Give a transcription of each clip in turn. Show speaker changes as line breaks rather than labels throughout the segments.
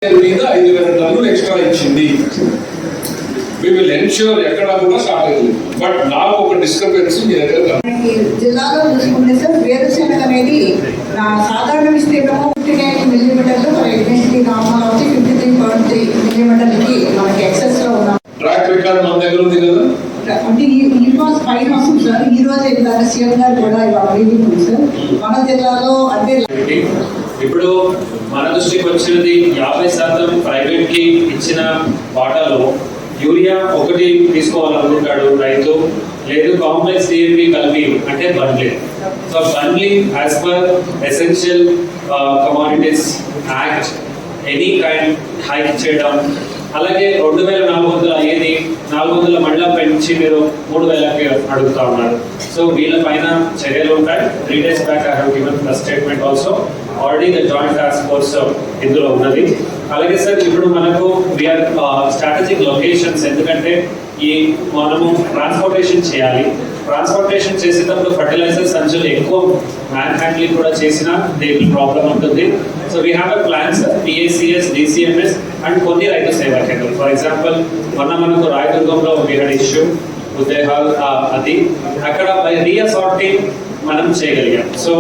మీద 5,000 టన్నులు ఎక్స్ట్రా ఇచ్చింది. వి విల్ ఎన్ష్యూర్ ఎక్కడ కూడా షార్టేజ్ లేదు. బట్ నాకు ఒక డిస్క్రిపెన్సీ మీ దగ్గర
జిల్లాలో చూసుకుంటే సార్ వేరుశెనగ అనేది సాధారణ విస్తీర్ణము 59 మిల్లీమీటర్లు ఎగ్నెసిటీ నార్మల్ వచ్చి 53.3 మిల్లీమీటర్లకి మనకి ఎక్సెస్ లో ఉన్నాం.
ట్రాక్ రికార్డ్ మన దగ్గర ఉంది కదా.
అంటే ఈ రోజు పైన వస్తుంది సార్. ఈ రోజు ఏంటంటే సీఎం గారు కూడా ఇవాళ ఉంది సార్. మన జిల్లాలో అంటే
ఇప్పుడు మన దృష్టికి వచ్చినది 50% ప్రైవేట్ కి ఇచ్చిన వాటాలో యూరియా ఒకటి తీసుకోవాలనుకుంటాడు రైతు, లేదు కాంప్లెక్స్ డిఏపి కలిపి అంటే bundling. So bundling as per essential commodities act any kind hike చేయడం, అలాగే 2,400 అయ్యేది 400 మళ్ళా పెంచి మీరు 3,000కి అడుగుతా ఉన్నారు. సో వీళ్ళ పైన చర్యలు ఉంటాయి. 3 days back I have given the statement also. Already the joint task force ఇందులో ఉన్నది. అలాగే సార్ ఇప్పుడు మనకు వీఆర్ స్ట్రాటజిక్ లొకేషన్స్, ఎందుకంటే ఈ మనము ట్రాన్స్పోర్టేషన్ చేయాలి. ట్రాన్స్పోర్టేషన్ చేసేటప్పుడు ఫర్టిలైజర్ సంచులు ఎక్కువ మ్యాన్ హ్యాండ్లింగ్ కూడా చేసినా దేనికి ప్రాబ్లం ఉంటుంది. So we have a plans PACS, DCMS and కొన్ని రైతు సేవా కేంద్రాలు. ఫర్ ఎగ్జాంపుల్ మొన్న మనకు రాయదుర్గంలో వీ హ్యాడ్ ఇష్యూ ఉద్యోగాలు, అది అక్కడ బై రీఅసార్టింగ్ మనం చేయగలిగాం. So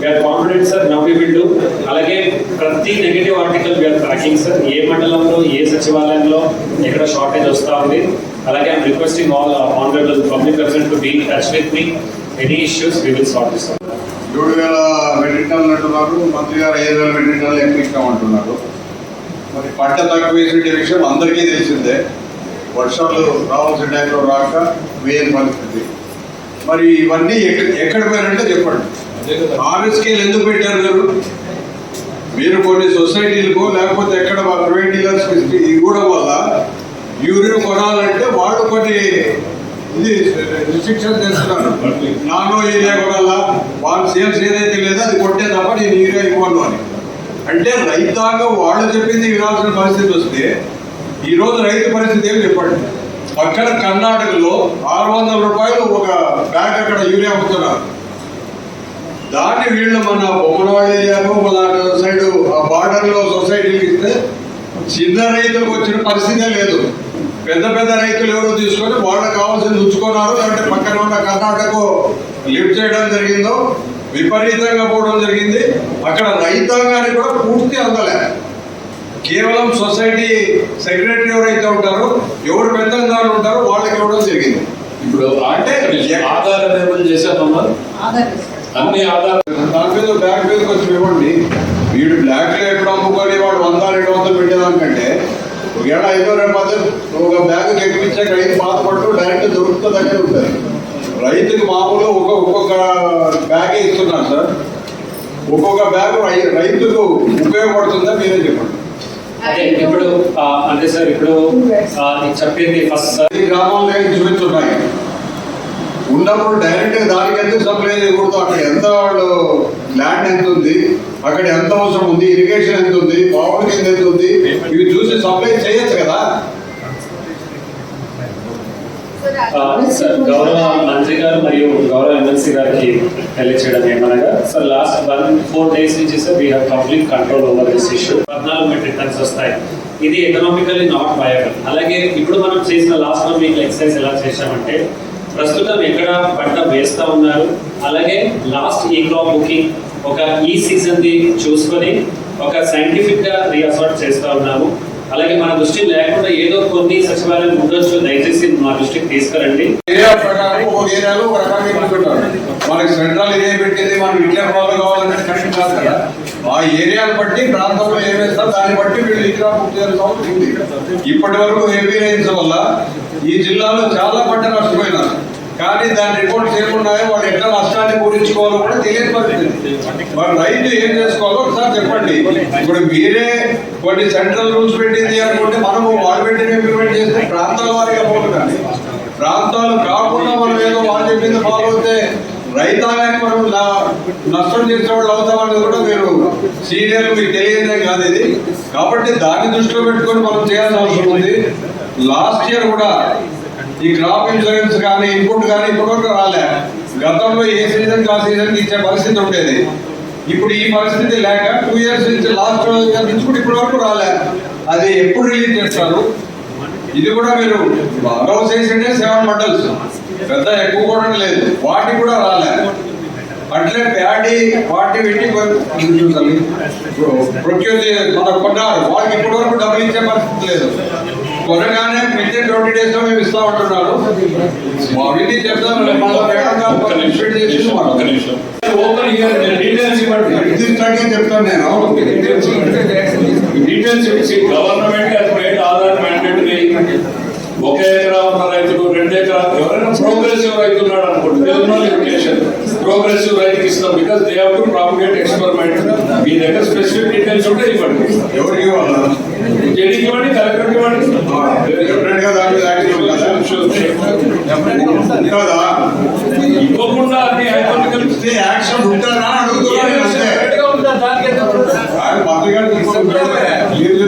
we are confident sir, now we will do. అలాగే ప్రతి negative article we are tracking sir, ఏ మండలంలో ఏ సచివాలయంలో ఎక్కడ షార్టేజ్ వస్తూ ఉంది. అలాగే I'm requesting all honourable public person to be in touch with me. Any issues we will sort this out.
7,000 metric టన్నులు అంటున్నారు, మంత్రి గారు 5,000 మెట్రిక్ టన్నులు ఎక్కిస్తామంటున్నారు. మరి పంట తక్కువ వేసే విషయం అందరికీ తెలిసిందే. వర్షాలు రావాల్సిన టైంలో రాక వేయని పరిస్థితి. మరి ఇవన్నీ ఎక్కడ పోయారంటే చెప్పండి. ఆర్ఎస్కేలు ఎందుకు పెట్టారు మీరు కొన్ని సొసైటీలకు, లేకపోతే ఎక్కడ ప్రైవేట్ డీలర్స్కి ఇవ్వడం వల్ల యూరియా కొనాలంటే వాళ్ళు కొన్ని ఇది రిస్ట్రిక్షన్ చేస్తున్నారు. నానో యూరియా కొనాలా, వాళ్ళు సేల్స్ ఏదైతే లేదో అది కొట్టే తప్ప నేను యూరియా ఇవ్వను అని. అంటే రైతాంగం వాళ్ళు చెప్పింది వినాల్సిన పరిస్థితి వస్తే ఈరోజు రైతు పరిస్థితి ఏమి చెప్పండి. అక్కడ కర్ణాటకలో 600 రూపాయలు ఒక బ్యాగ్ అక్కడ యూరియా అమ్ముతున్నారు. దాన్ని వీళ్ళు మన బొమ్మనవాడ ఏరియాలో మన సైడ్ ఆ బార్డర్లో సొసైటీకి ఇస్తే చిన్న రైతులకు వచ్చిన పరిస్థితే లేదు. పెద్ద పెద్ద రైతులు ఎవరో తీసుకొని వాళ్ళకి కావాల్సింది ఉంచుకున్నారు. లేదంటే పక్కన ఉన్న కర్ణాటక లిఫ్ట్ చేయడం జరిగిందో విపరీతంగా పోవడం జరిగింది. అక్కడ రైతాంగానికి కూడా పూర్తి అందలే. కేవలం సొసైటీ సెక్రటరీ ఎవరైతే ఉంటారో, ఎవరు పెద్దదారు ఉంటారో వాళ్ళకి ఇవ్వడం జరిగింది.
ఇప్పుడు అంటే ఆధార్ ఎనేబుల్ చేశామమ్మా, అన్ని ఆధార్
దాని మీద బ్యాగ్ మీదకి వచ్చి ఇవ్వండి. వీడు బ్లాక్లో ఎప్పుడు అమ్ముకొని వాడు 100-200 పెట్టేదానికంటే ఒకవేళ 5,000 రూపాయలు ఒక బ్యాగ్ ఎక్కించాక రైతు బాధపడుతూ డైరెక్ట్ దొరుకుతుందనే ఉంటుంది. రైతుకి మామూలు ఒక్కొక్క బ్యాగే ఇస్తున్నారు సార్. ఒక్కొక్క బ్యాగ్ రైతుకు ఉపయోగపడుతుందా మీరే చెప్పండి.
ఇప్పుడు అంటే సార్ ఇప్పుడు చెప్పింది ఫస్ట్ సార్,
ఈ గ్రామాల్లో చూపించున్నాయి ఉన్నప్పుడు డైరెక్ట్ దానికి ఎందుకు సప్లై చేయకూడదు. అక్కడ ఎంత వాళ్ళు ల్యాండ్ ఎంత ఉంది, అక్కడ ఎంత అవసరం ఉంది, ఇరిగేషన్ ఎంత ఉంది, పవర్ కింద ఎంత ఉంది, ఇవి చూసి సప్లై చేయొచ్చు కదా.
సార్ గౌరవ మంత్రి గారు మరియు గౌరవ ఎమ్మెల్సీ గారికి తెలియచేయడం ఏమనగా, సార్ లాస్ట్ 4 days నుంచి sir we have complete control over this issue. 14 metric tons వస్తాయి. ఇది ఎకనామికల్లీ నాట్ వయబుల్. అలాగే ఇప్పుడు మనం చేసిన లాస్ట్ 1 week ఎక్సర్సైజ్ ఎలా చేశామంటే, ప్రస్తుతం ఎక్కడ పంట వేస్తూ ఉన్నారు, అలాగే లాస్ట్ ఈ క్రాప్ బుకింగ్ ఒక ఈ సీజన్ది చూసుకొని ఒక సైంటిఫిక్గా రీఅసార్ట్ చేస్తూ ఉన్నాము. అలాగే మన దృష్టి లేకుండా ఏదో కొన్ని సచివాలయం ఉండొచ్చు, దయచేసి మా దృష్టికి తీసుకురండి.
ఏరియా ప్రకారం ఒక ఏరియాలో ఒక రకంగా పెట్టుకుంటారు. మనకి సెంట్రల్ ఏరియా పెట్టింది మనం ఇట్లా ప్రాబ్లం కావాలంటే కరెక్ట్ కాదు కదా. ఆ ఏరియాను బట్టి ప్రాంతంలో ఏం వేస్తారు దాన్ని బట్టి వీళ్ళు ఇక్కడ బుక్ చేయాల్సిన అవసరం ఉంది. ఇప్పటి వరకు హెవీ రైన్స్ వల్ల ఈ జిల్లాలో చాలా పంట నష్టపోయినారు. కానీ దాని రిపోర్ట్ చేయకుండానే వాళ్ళు ఎట్లా నష్టాన్ని పూరించుకోవాలో కూడా తెలియని పరిస్థితి. మరి రైతు ఏం చేసుకోవాలో ఒకసారి చెప్పండి. ఇప్పుడు మీరే కొన్ని సెంట్రల్ రూల్స్ పెట్టింది అనుకుంటే మనము వాళ్ళు పెట్టిన ఇంప్లిమెంట్ చేస్తే ప్రాంతాల వారిగా పోదు. కానీ ప్రాంతాలు కాకుండా మనం ఏదో వాళ్ళు చెప్పింది ఫాలో అవుతే రైతాంగానికి మనం నష్టం చేసే వాళ్ళు అవుతామనేది కూడా మీరు సీనియర్లు మీకు తెలియదే కాదు ఇది. కాబట్టి దాన్ని దృష్టిలో పెట్టుకొని మనం చేయాల్సిన అవసరం ఉంది. లాస్ట్ ఇయర్ కూడా ఈ క్రాప్ ఇన్సూరెన్స్ కానీ ఇన్పుట్ కానీ ఇప్పటివరకు రాలే. గతంలో ఏ సీజన్ ఆ సీజన్కి ఇచ్చే పరిస్థితి ఉండేది. ఇప్పుడు ఈ పరిస్థితి లేక 2 years నుంచి లాస్ట్ నుంచి కూడా ఇప్పటి వరకు రాలే. అది ఎప్పుడు రిలీజ్ చేస్తారు? ఇది కూడా మీరు అనౌన్స్ చేసిండే 7 మండల్స్, పెద్ద ఎక్కువ కూడా లేదు, వాటి కూడా రాలే. అట్లే ప్యాడీ వాటి వీటి ప్రొక్యూర్ మనకు కొన్నారు, వాళ్ళకి ఇప్పటి వరకు డబ్బులు ఇచ్చే పరిస్థితి లేదు. కొనగానే వితిన్ 20 days లో మేము ఇస్తా ఉంటున్నారు. వీటిని చెప్తాం
ఓపెన్ హియర్ డీటెయిల్స్ ఇవ్వండి.
చెప్తాను నేను.
డీటెయిల్స్ ఇచ్చి government has made Aadhaar mandatory. 1 ఎకరా ఉన్న రైతులు 2 ఎకరా ఎవరైనా ప్రోగ్రెసివ్ రైతు ఉన్నాడు అనుకోండి, లిమిటేషన్ ప్రోగ్రెసివ్ రైతుకి ఇస్తాం. Because they have to propagate experiment. మీ దగ్గర స్పెసిఫిక్ డీటెయిల్స్ ఉంటే ఇవ్వండి.
ఎవరికి వాళ్ళు
జేడీకి ఇవ్వండి, కలెక్టర్కి ఇవ్వండి. ఇవ్వకుండా అన్ని హైపోథికల్
యాక్షన్ ఉంటారా అడుగుతున్నాను.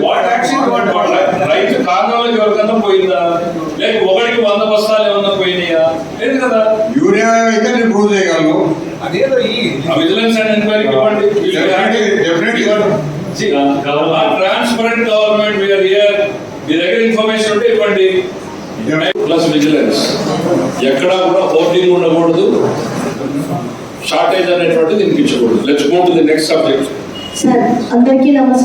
వాట్ యాక్షన్ రైతు కారణాలకు ఎవరికన్నా పోయిందా, లేక ఒకటికి 100 బస్తాలు ఏమన్నా పోయినాయా? లేదు కదా.
యూరియా అయితే నేను ప్రూవ్ చేయగలను.
విజిలెన్స్ అండ్ ఎంక్వైరీకి ఇవ్వండి. Transparent government we are here. మీ దగ్గర ఇన్ఫర్మేషన్ ఉంటే ఇవ్వండి. Plus vigilance. ఎక్కడా కూడా హోర్డింగ్ ఉండకూడదు, షార్టేజ్ అనేటువంటిది వినిపించకూడదు. Let's go to the next subject.
Sir అందరికీ నమస్కారం.